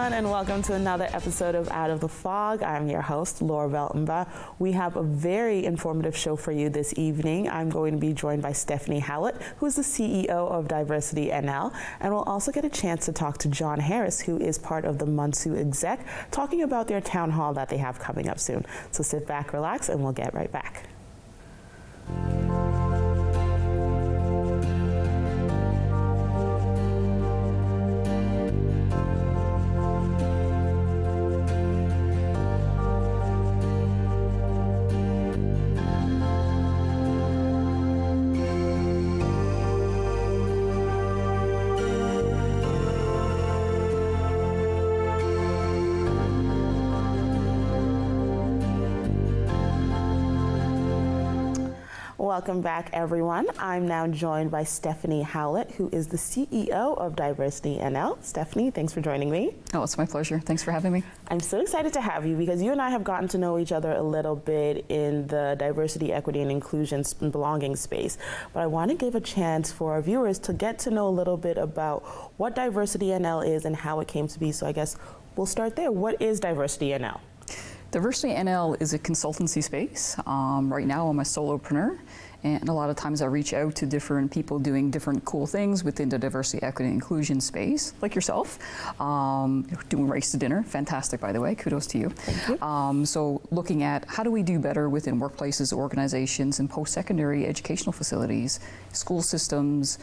everyone, and welcome to another episode of Out of the Fog. I'm your host, Laurabel Mba. We have a very informative show for you this evening. I'm going to be joined by Stephanie Howlett, who is the CEO of Diversity NL, and we'll also get a chance to talk to John Harris, who is part of the MUNSU exec, talking about their town hall that they have coming up soon. So sit back, relax, and we'll get right back. Welcome back, everyone. I'm now joined by Stephanie Howlett, who is the CEO of Diversity NL. Stephanie, thanks for joining me. Oh, it's my pleasure. Thanks for having me. I'm so excited to have you because you and I have gotten to know each other a little bit in the diversity, equity, and inclusion and belonging space. But I want to give a chance for our viewers to get to know a little bit about what Diversity NL is and how it came to be. So I guess we'll start there. What is Diversity NL? Diversity NL is a consultancy space. Right now I'm a solopreneur, and a lot of times I reach out to different people doing different cool things within the diversity, equity, and inclusion space, like yourself, doing Race to Dinner. Fantastic, by the way. Kudos to you. Thank you. So looking at how do we do better within workplaces, organizations, and post-secondary educational facilities, school systems.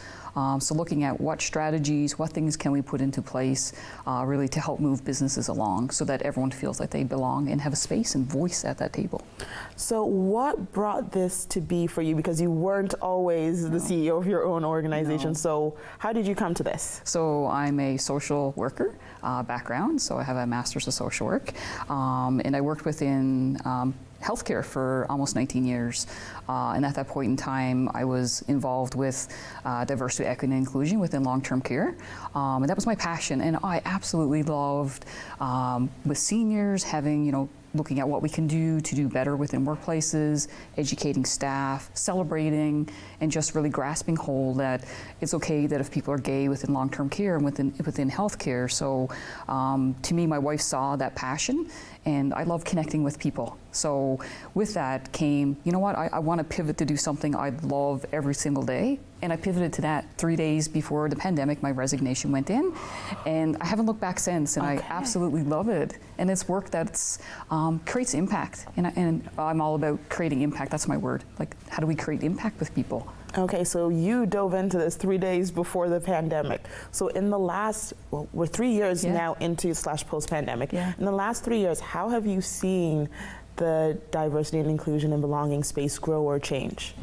So looking at what strategies, what things can we put into place really to help move businesses along so that everyone feels like they belong and have a space and voice at that table. So what brought this to be for you? Because you weren't always the CEO of your own organization. No. So how did you come to this? So I'm a social worker background. So I have a master's of social work. And I worked within healthcare for almost 19 years. And at that point in time, I was involved with diversity, equity, and inclusion within long-term care. And that was my passion. And I absolutely loved with seniors having, looking at what we can do to do better within workplaces, educating staff, celebrating, and just really grasping hold that it's okay that if people are gay within long-term care and within healthcare. So to me, my wife saw that passion, and I love connecting with people. So with that came, I want to pivot to do something I love every single day. And I pivoted to that 3 days before the pandemic. My resignation went in, and I haven't looked back since, and I absolutely love it. And it's work that's creates impact, and I'm all about creating impact. That's my word. Like, how do we create impact with people? Okay, so you dove into this 3 days before the pandemic. So in the last, we're 3 years now into / post-pandemic. Yeah. In the last 3 years, how have you seen the diversity and inclusion and belonging space grow or change?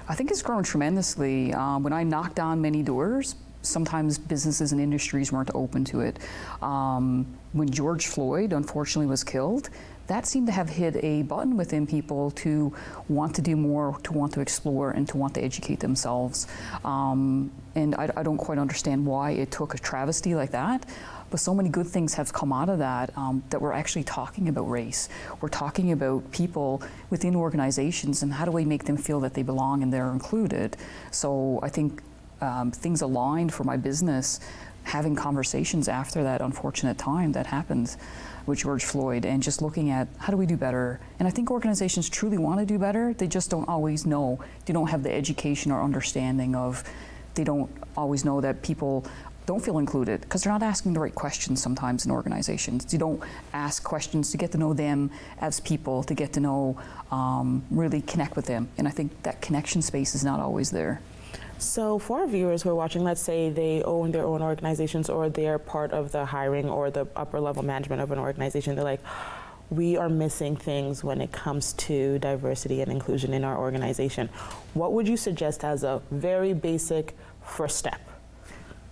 I think it's grown tremendously. When I knocked on many doors, sometimes businesses and industries weren't open to it. When George Floyd unfortunately was killed, that seemed to have hit a button within people to want to do more, to want to explore, and to want to educate themselves. And I don't quite understand why it took a travesty like that, but so many good things have come out of that, that we're actually talking about race. We're talking about people within organizations and how do we make them feel that they belong and they're included. So I think things aligned for my business, having conversations after that unfortunate time that happened with George Floyd, and just looking at how do we do better. And I think organizations truly want to do better, they just don't always know. They don't have the education or understanding of, they don't always know that people don't feel included because they're not asking the right questions sometimes in organizations. You don't ask questions to get to know them as people, to get to know, really connect with them. And I think that connection space is not always there. So for our viewers who are watching, let's say they own their own organizations or they're part of the hiring or the upper level management of an organization, they're like, we are missing things when it comes to diversity and inclusion in our organization. What would you suggest as a very basic first step?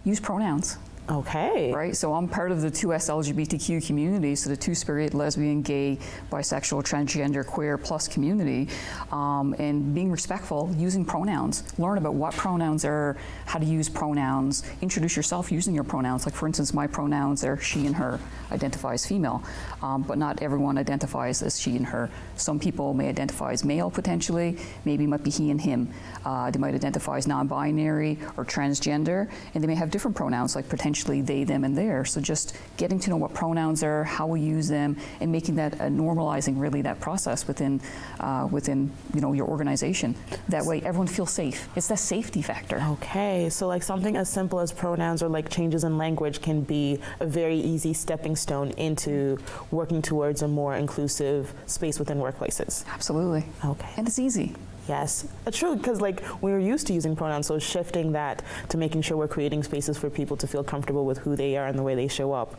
Use pronouns. Okay. Right, so I'm part of the 2S LGBTQ community, so the two-spirit, lesbian, gay, bisexual, transgender, queer plus community, and being respectful, using pronouns. Learn about what pronouns are, how to use pronouns, introduce yourself using your pronouns. Like for instance, my pronouns are she and her, identify as female, but not everyone identifies as she and her. Some people may identify as male potentially, maybe it might be he and him. They might identify as non-binary or transgender, and they may have different pronouns like potentially eventually they, them, and their. So just getting to know what pronouns are, how we use them, and making that normalizing really that process within your organization. That way everyone feels safe. It's that safety factor. Okay, so like something as simple as pronouns or like changes in language can be a very easy stepping stone into working towards a more inclusive space within workplaces. Absolutely. Okay. And it's easy. Yes, that's true, because like we're used to using pronouns, so shifting that to making sure we're creating spaces for people to feel comfortable with who they are and the way they show up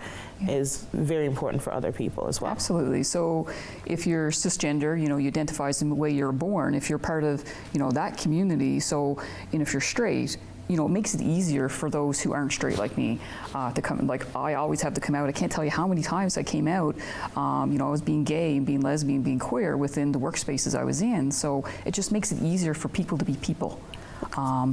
is very important for other people as well. Absolutely. So if you're cisgender, you identify as the way you're born. If you're part of, that community, so, and if you're straight, it makes it easier for those who aren't straight like me to come. Like I always have to come out. I can't tell you how many times I came out. I was being gay, being lesbian, being queer within the workspaces I was in. So it just makes it easier for people to be people.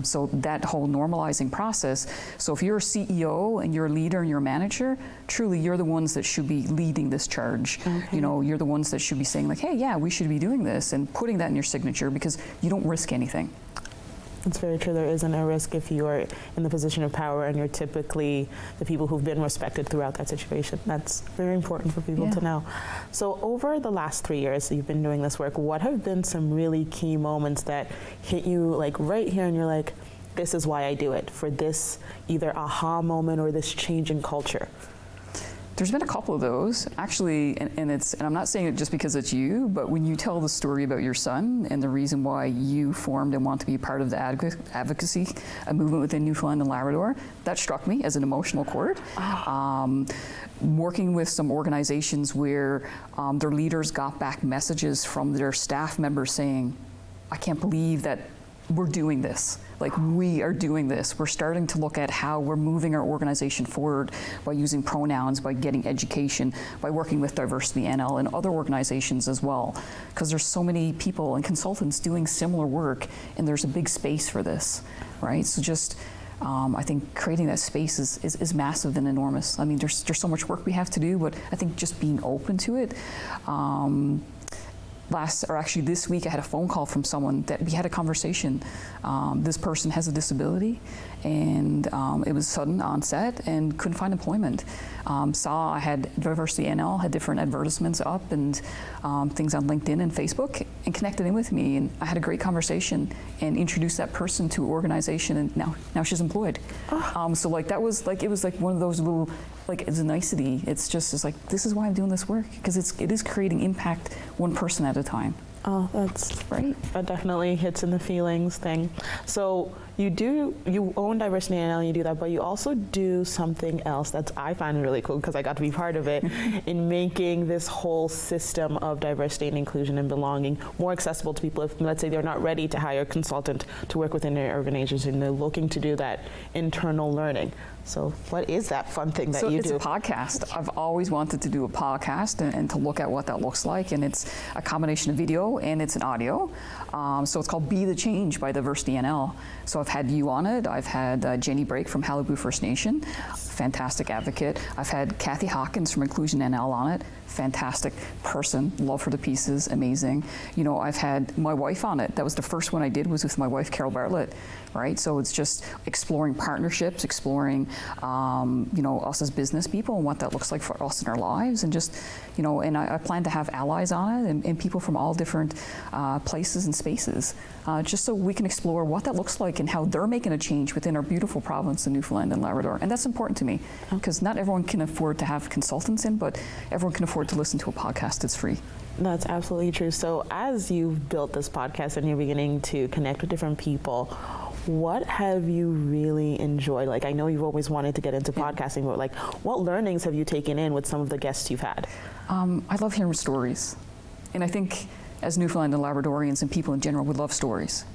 So that whole normalizing process. So if you're a CEO and you're a leader and you're a manager, truly you're the ones that should be leading this charge. Okay. You're the ones that should be saying like, hey, yeah, we should be doing this, and putting that in your signature, because you don't risk anything. It's very true. There isn't a risk if you are in the position of power and you're typically the people who've been respected throughout that situation. That's very important for people to know. So over the last 3 years you've been doing this work, what have been some really key moments that hit you like right here and you're like, this is why I do it, for this either aha moment or this change in culture? There's been a couple of those, actually, and I'm not saying it just because it's you, but when you tell the story about your son and the reason why you formed and want to be part of the advocacy movement within Newfoundland and Labrador, that struck me as an emotional chord. Working with some organizations where their leaders got back messages from their staff members saying, I can't believe that we're doing this. Like, we are doing this. We're starting to look at how we're moving our organization forward by using pronouns, by getting education, by working with Diversity NL and other organizations as well. Because there's so many people and consultants doing similar work, and there's a big space for this, right? So just, I think creating that space is massive and enormous. I mean, there's so much work we have to do, but I think just being open to it. This week I had a phone call from someone that we had a conversation. This person has a disability, and it was sudden onset and couldn't find employment. Saw I had Diversity NL had different advertisements up and things on LinkedIn and Facebook, and connected in with me, and I had a great conversation and introduced that person to an organization, and now she's employed. So like that was like, it was like one of those little, like, it's a nicety. It's like, this is why I'm doing this work, because it is creating impact one person at a time. Oh, that's right. That definitely hits in the feelings thing. So you own Diversity NL and you do that, but you also do something else that I find really cool, because I got to be part of it, in making this whole system of diversity and inclusion and belonging more accessible to people. If, let's say, they're not ready to hire a consultant to work within their organization, and they're looking to do that internal learning. So what is that fun thing that you do? So it's a podcast. I've always wanted to do a podcast and to look at what that looks like, and it's a combination of video and it's an audio. So it's called Be the Change by Diversity NL. So I've had you on it. I've had Jenny Brake from Halibut First Nation, fantastic advocate. I've had Kathy Hawkins from Inclusion NL on it, fantastic person, love her to pieces, amazing. I've had my wife on it. That was the first one I did, was with my wife, Carol Bartlett, right? So it's just exploring partnerships, exploring, us as business people and what that looks like for us in our lives, and just, and I plan to have allies on it and people from all different places and spaces, just so we can explore what that looks like and how they're making a change within our beautiful province of Newfoundland and Labrador. And that's important to me, because not everyone can afford to have consultants in, but everyone can afford to listen to a podcast. It's free. That's absolutely true. So as you've built this podcast and you're beginning to connect with different people, what have you really enjoyed? Like, I know you've always wanted to get into podcasting, but like, what learnings have you taken in with some of the guests you've had? I love hearing stories. And I think as Newfoundland and Labradorians and people in general, we love stories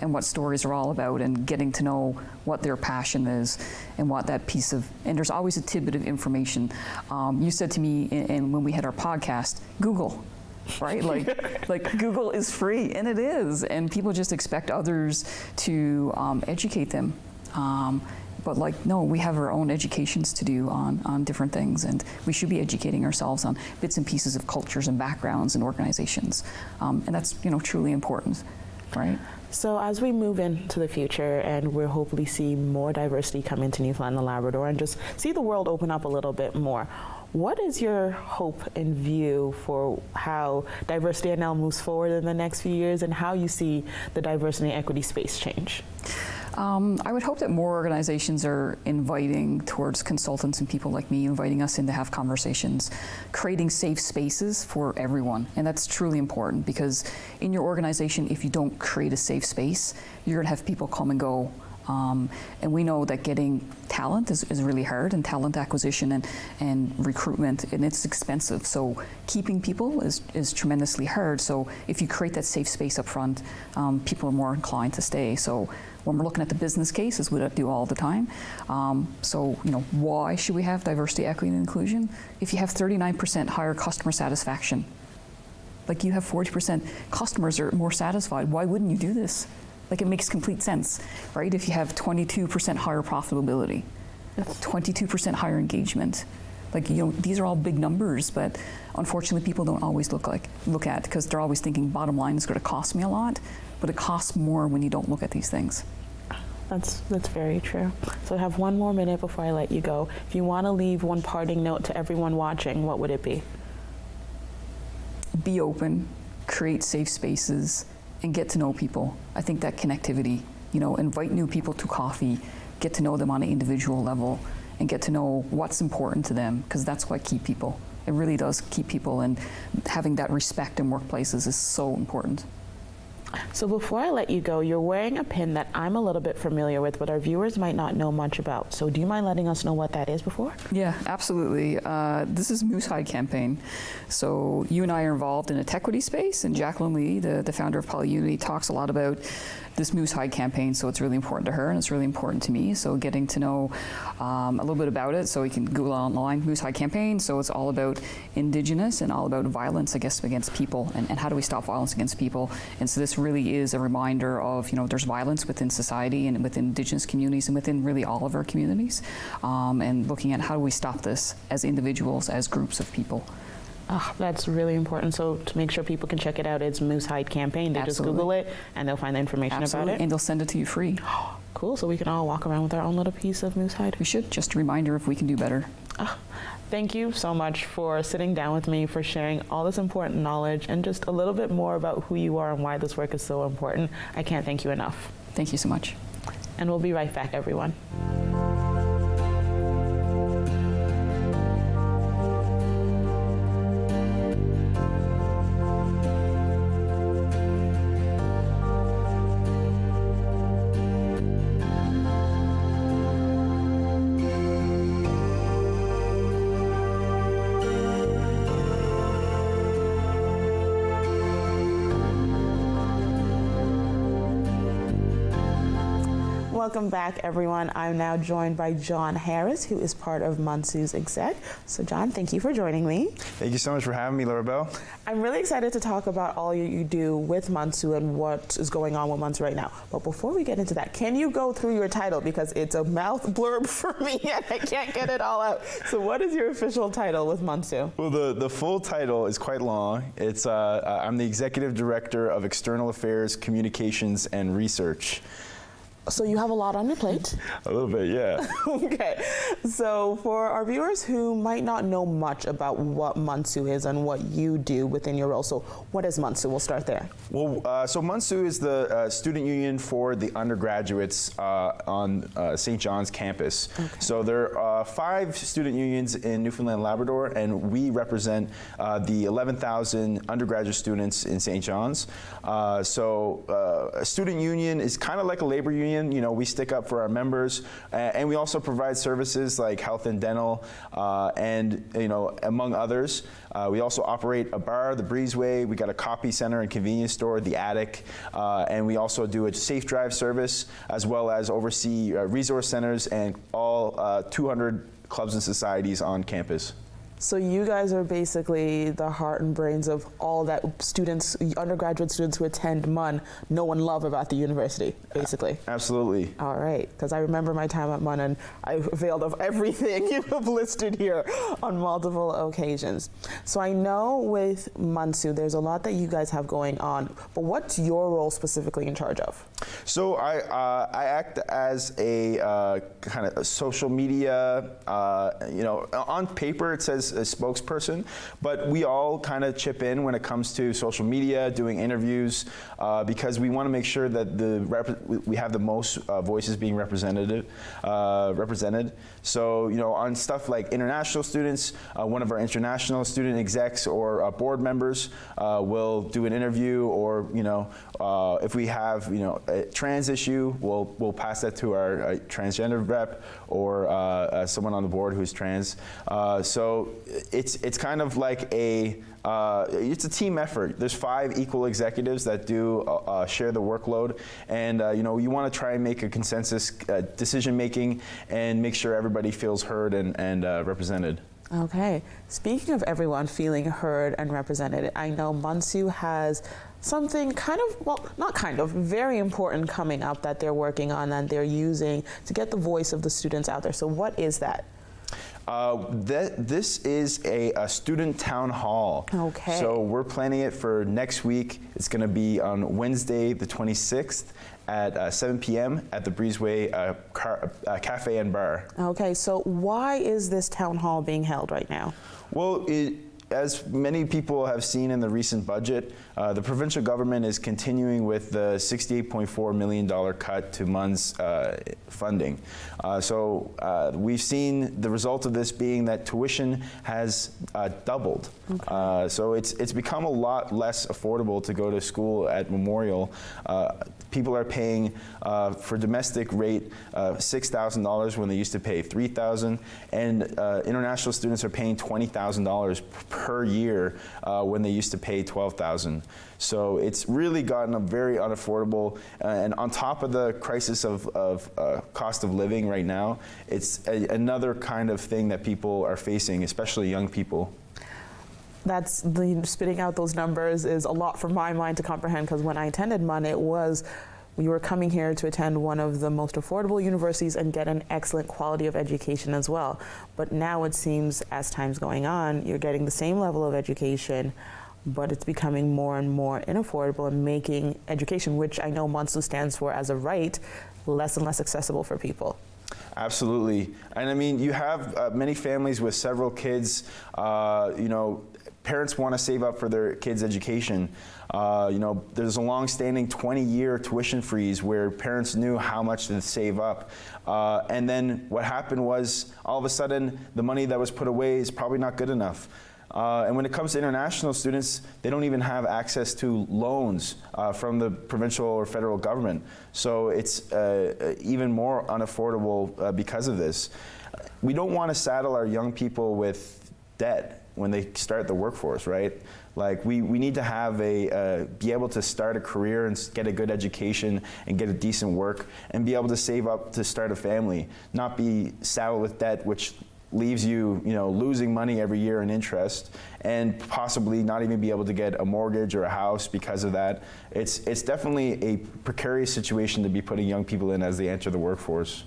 and what stories are all about, and getting to know what their passion is and what that piece of, and there's always a tidbit of information. You said to me, and when we had our podcast, Google. Right? Like Google is free, and it is, and people just expect others to educate them. But like, no, we have our own educations to do on different things, and we should be educating ourselves on bits and pieces of cultures and backgrounds and organizations. And that's, truly important. right? So as we move into the future and we'll hopefully see more diversity come into Newfoundland and Labrador and just see the world open up a little bit more, what is your hope and view for how Diversity NL moves forward in the next few years and how you see the diversity and equity space change? I would hope that more organizations are inviting towards consultants and people like me, inviting us in to have conversations, creating safe spaces for everyone. And that's truly important because in your organization, if you don't create a safe space, you're gonna have people come and go. And we know that getting talent is really hard, and talent acquisition and recruitment, and it's expensive. So keeping people is tremendously hard. So if you create that safe space up front, people are more inclined to stay. So when we're looking at the business case, as we do all the time, so why should we have diversity, equity, and inclusion? If you have 39% higher customer satisfaction, like you have 40% customers are more satisfied, why wouldn't you do this? Like, it makes complete sense, right? If you have 22% higher profitability, 22% higher engagement, like, these are all big numbers, but unfortunately people don't always look at, because they're always thinking bottom line is going to cost me a lot, but it costs more when you don't look at these things. That's very true. So I have one more minute before I let you go. If you want to leave one parting note to everyone watching, what would it be? Be open, create safe spaces, and get to know people. I think that connectivity, invite new people to coffee, get to know them on an individual level, and get to know what's important to them, because that's what keeps people. It really does keep people, and having that respect in workplaces is so important. So before I let you go, you're wearing a pin that I'm a little bit familiar with, but our viewers might not know much about. So do you mind letting us know what that is before? Yeah, absolutely. This is Moose Hide campaign. So you and I are involved in a Tequity space, and Jacqueline Lee, the founder of Polyunity, talks a lot about this Moose Hide campaign, so it's really important to her and it's really important to me. So getting to know a little bit about it, so you can Google online, Moose Hide campaign. So it's all about Indigenous and all about violence, against people, and how do we stop violence against people. And so this really is a reminder of, there's violence within society and within Indigenous communities and within really all of our communities, and looking at how do we stop this as individuals, as groups of people. Oh, that's really important. So to make sure people can check it out, it's Moose Hide Campaign. They just Google it and they'll find the information about it. And they'll send it to you free. Cool. So we can all walk around with our own little piece of moose hide. We should. Just a reminder if we can do better. Thank you so much for sitting down with me, for sharing all this important knowledge and just a little bit more about who you are and why this work is so important. I can't thank you enough. Thank you so much. And we'll be right back, everyone. Welcome back, everyone. I'm now joined by John Harris, who is part of MUNSU's exec. So John, thank you for joining me. Thank you so much for having me, Laurabel. I'm really excited to talk about all you do with MUNSU and what is going on with MUNSU right now. But before we get into that, can you go through your title? Because it's a mouth blurb for me and I can't get it all out. So what is your official title with MUNSU? Well, the full title is quite long. It's I'm the Executive Director of External Affairs, Communications, and Research. So you have a lot on your plate. A little bit, yeah. Okay, so for our viewers who might not know much about what MUNSU is and what you do within your role, so what is MUNSU? We'll start there. Well, so MUNSU is the student union for the undergraduates on St. John's campus. Okay. So there are 5 student unions in Newfoundland and Labrador, and we represent the 11,000 undergraduate students in St. John's. So a student union is kind of like a labor union. We stick up for our members, and we also provide services like health and dental, and among others. We also operate a bar, the Breezeway. We got a copy center and convenience store, the Attic, and we also do a safe drive service, as well as oversee resource centers and all 200 clubs and societies on campus. So you guys are basically the heart and brains of all that students, undergraduate students who attend MUN know and love about the university, basically. Absolutely. All right, because I remember my time at MUN and I availed of everything you have listed here on multiple occasions. So I know with MUNSU, there's a lot that you guys have going on, but what's your role specifically in charge of? So I act as a kind of a social media, on paper it says a spokesperson, but we all kind of chip in when it comes to social media, doing interviews, because we want to make sure that we have the most voices being represented. So, on stuff like international students, one of our international student execs or board members will do an interview, or, if we have, a trans issue, we'll pass that to our transgender rep or someone on the board who's trans. So it's kind of like it's a team effort. There's 5 equal executives that do share the workload, and you want to try and make a consensus decision making and make sure everybody feels heard and represented. Okay. Speaking of everyone feeling heard and represented, I know MUNSU has something very important coming up that they're working on and they're using to get the voice of the students out there. So what is that? This is a student town hall. Okay. So we're planning it for next week. It's going to be on Wednesday, the 26th at 7 p.m. at the Breezeway Cafe and Bar. Okay, so why is this town hall being held right now? Well, as many people have seen in the recent budget, the provincial government is continuing with the $68.4 million cut to MUN's funding. So we've seen the result of this being that tuition has doubled. Okay. So it's become a lot less affordable to go to school at Memorial. People are paying for domestic rate $6,000 when they used to pay $3,000, and international students are paying $20,000 per year when they used to pay $12,000. So it's really gotten very unaffordable, and on top of the crisis of cost of living right now, it's another kind of thing that people are facing, especially young people. Spitting out those numbers is a lot for my mind to comprehend, because when I attended MUN, you were coming here to attend one of the most affordable universities and get an excellent quality of education as well. But now it seems, as time's going on, you're getting the same level of education, but it's becoming more and more unaffordable and making education, which I know MUNSU stands for as a right, less and less accessible for people. Absolutely. And I mean, you have many families with several kids, parents want to save up for their kids' education. There's a long-standing 20-year tuition freeze where parents knew how much to save up. And then what happened was, all of a sudden, the money that was put away is probably not good enough. And when it comes to international students, they don't even have access to loans from the provincial or federal government. So it's even more unaffordable because of this. We don't want to saddle our young people with debt when they start the workforce, right? Like we need to have be able to start a career and get a good education and get a decent work and be able to save up to start a family, not be saddled with debt, which leaves you, losing money every year in interest, and possibly not even be able to get a mortgage or a house because of that. It's definitely a precarious situation to be putting young people in as they enter the workforce.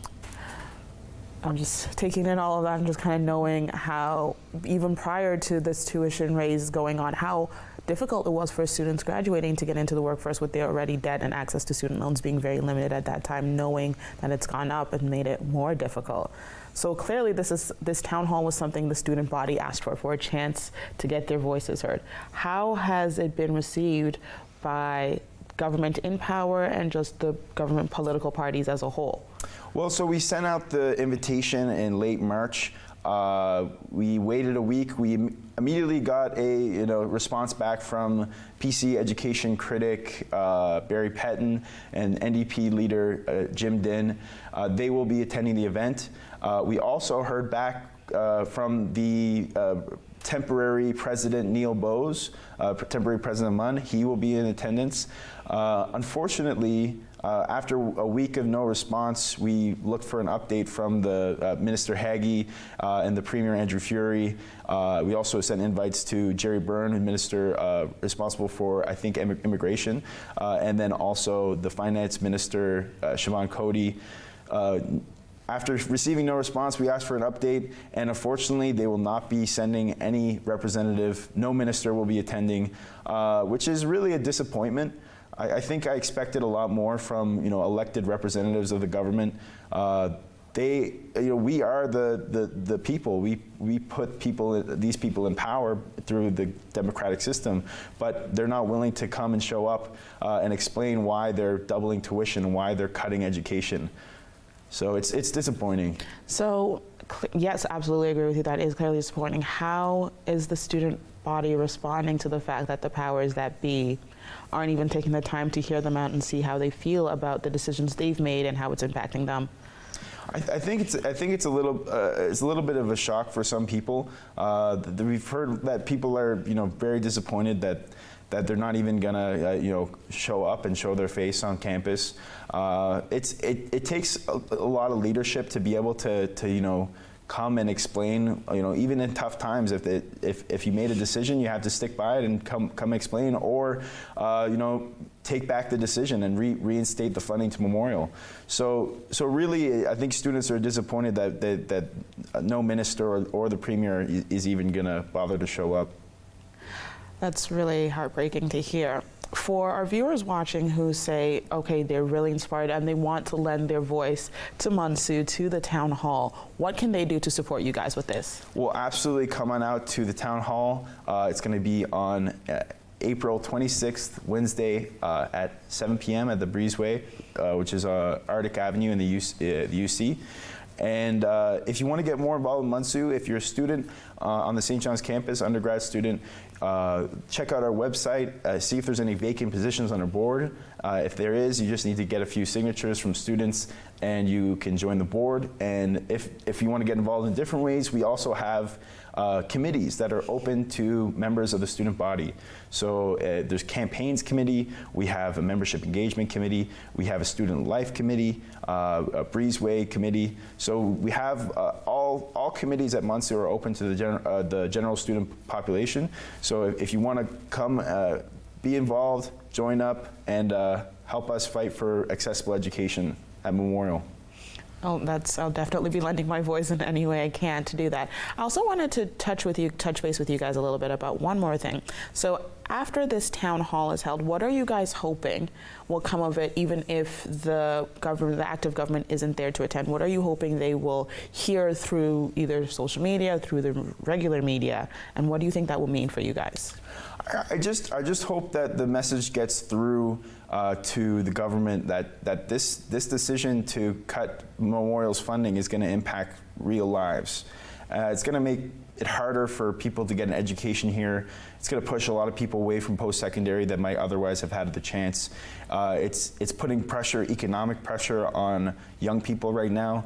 I'm just taking in all of that and just kind of knowing how, even prior to this tuition raise going on, how difficult it was for students graduating to get into the workforce with their already debt and access to student loans being very limited at that time, knowing that it's gone up and made it more difficult. So clearly this town hall was something the student body asked for a chance to get their voices heard. How has it been received by government in power and just the government political parties as a whole? Well, so we sent out the invitation in late March. We waited a week. We immediately got a response back from PC education critic Barry Pettin and NDP leader Jim Din. They will be attending the event. We also heard back from the temporary president Neil Bose, temporary president of MUN, he will be in attendance. Unfortunately, after a week of no response, we looked for an update from the Minister Haggie and the Premier Andrew Fury. We also sent invites to Jerry Byrne, the minister responsible for, I think, immigration, and then also the Finance Minister, Siobhan Cody. After receiving no response, we asked for an update, and unfortunately, they will not be sending any representative. No minister will be attending, which is really a disappointment. I think I expected a lot more from elected representatives of the government. We are the people. We put these people in power through the democratic system, but they're not willing to come and show up and explain why they're doubling tuition and why they're cutting education. So it's disappointing. So yes, absolutely agree with you. That is clearly disappointing. How is the student body responding to the fact that the powers that be aren't even taking the time to hear them out and see how they feel about the decisions they've made and how it's impacting them? I think it's a little bit of a shock for some people. We've heard that people are very disappointed that they're not even gonna show up and show their face on campus. It takes a lot of leadership to be able to come and explain. Even in tough times, if you made a decision, you have to stick by it and come explain, or take back the decision and reinstate the funding to Memorial. So really, I think students are disappointed that no minister or the Premier is even gonna bother to show up. That's really heartbreaking to hear. For our viewers watching who say, okay, they're really inspired and they want to lend their voice to MUNSU, to the town hall, what can they do to support you guys with this? Well, absolutely come on out to the town hall. It's going to be on April 26th, Wednesday at 7 p.m. at the Breezeway, which is Arctic Avenue in the UC. And if you want to get more involved in MUNSU, if you're a student on the St. John's campus, undergrad student, check out our website, see if there's any vacant positions on our board. If there is, you just need to get a few signatures from students and you can join the board. And if you want to get involved in different ways, we also have committees that are open to members of the student body. So there's campaigns committee, we have a membership engagement committee, we have a student life committee, a Breezeway committee. So we have all committees at MUNSU are open to the general student population. So if you want to come be involved, join up, and help us fight for accessible education at Memorial. Oh, I'll definitely be lending my voice in any way I can to do that. I also wanted to touch base with you guys a little bit about one more thing. So after this town hall is held, what are you guys hoping will come of it, even if the active government isn't there to attend? What are you hoping they will hear through either social media, through the regular media, and what do you think that will mean for you guys? I just hope that the message gets through to the government that this decision to cut Memorial's funding is going to impact real lives. It's going to make it harder for people to get an education here. It's going to push a lot of people away from post-secondary that might otherwise have had the chance. It's putting pressure, economic pressure, on young people right now.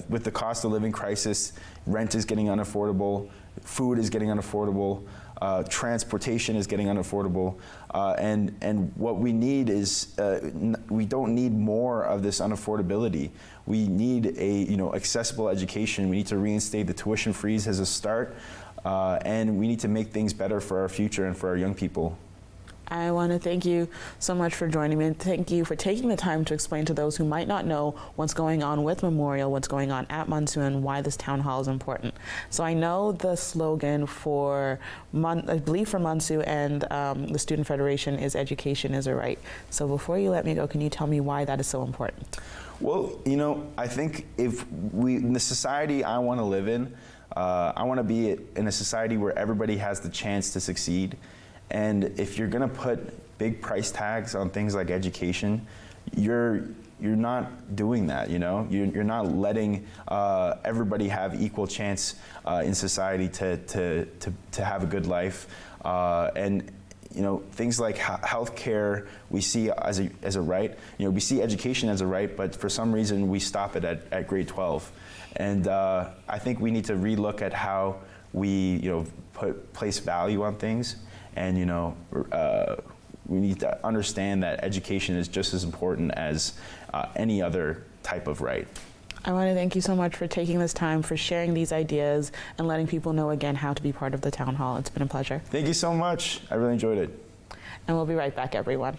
With the cost of living crisis, rent is getting unaffordable, food is getting unaffordable. Transportation is getting unaffordable, and what we need is we don't need more of this unaffordability. We need a accessible education. We need to reinstate the tuition freeze as a start, and we need to make things better for our future and for our young people. I want to thank you so much for joining me, and thank you for taking the time to explain to those who might not know what's going on with Memorial, what's going on at MUNSU, and why this town hall is important. So I know the slogan for, I believe for MUNSU and the Student Federation is "Education is a Right." So before you let me go, can you tell me why that is so important? Well, I think in the society I want to live in, I want to be in a society where everybody has the chance to succeed. And if you're going to put big price tags on things like education, you're not doing that. You're not letting everybody have equal chance in society to have a good life. And things like healthcare we see as a right. We see education as a right, but for some reason we stop it at grade 12. And I think we need to relook at how we, place value on things, and, we need to understand that education is just as important as any other type of right. I want to thank you so much for taking this time, for sharing these ideas, and letting people know again how to be part of the town hall. It's been a pleasure. Thank you so much. I really enjoyed it. And we'll be right back, everyone.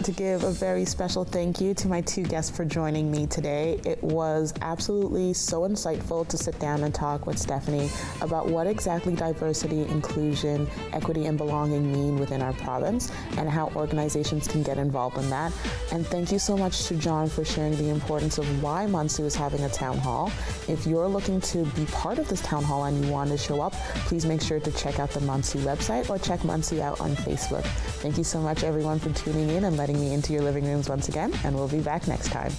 To give a very special thank you to my two guests for joining me today. It was absolutely so insightful to sit down and talk with Stephanie about what exactly diversity, inclusion, equity, and belonging mean within our province and how organizations can get involved in that. And thank you so much to John for sharing the importance of why MUNSU is having a town hall. If you're looking to be part of this town hall and you want to show up, please make sure to check out the MUNSU website or check MUNSU out on Facebook. Thank you so much, everyone, for tuning in and letting me into your living rooms once again, and we'll be back next time.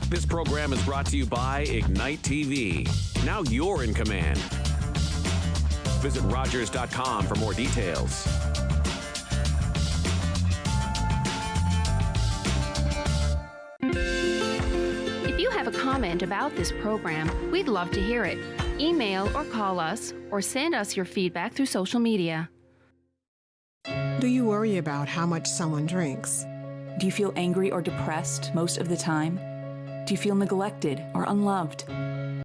This program is brought to you by Ignite TV. Now you're in command. Visit Rogers.com for more details. If you have a comment about this program, we'd love to hear it. Email or call us, or send us your feedback through social media. Do you worry about how much someone drinks? Do you feel angry or depressed most of the time? Do you feel neglected or unloved?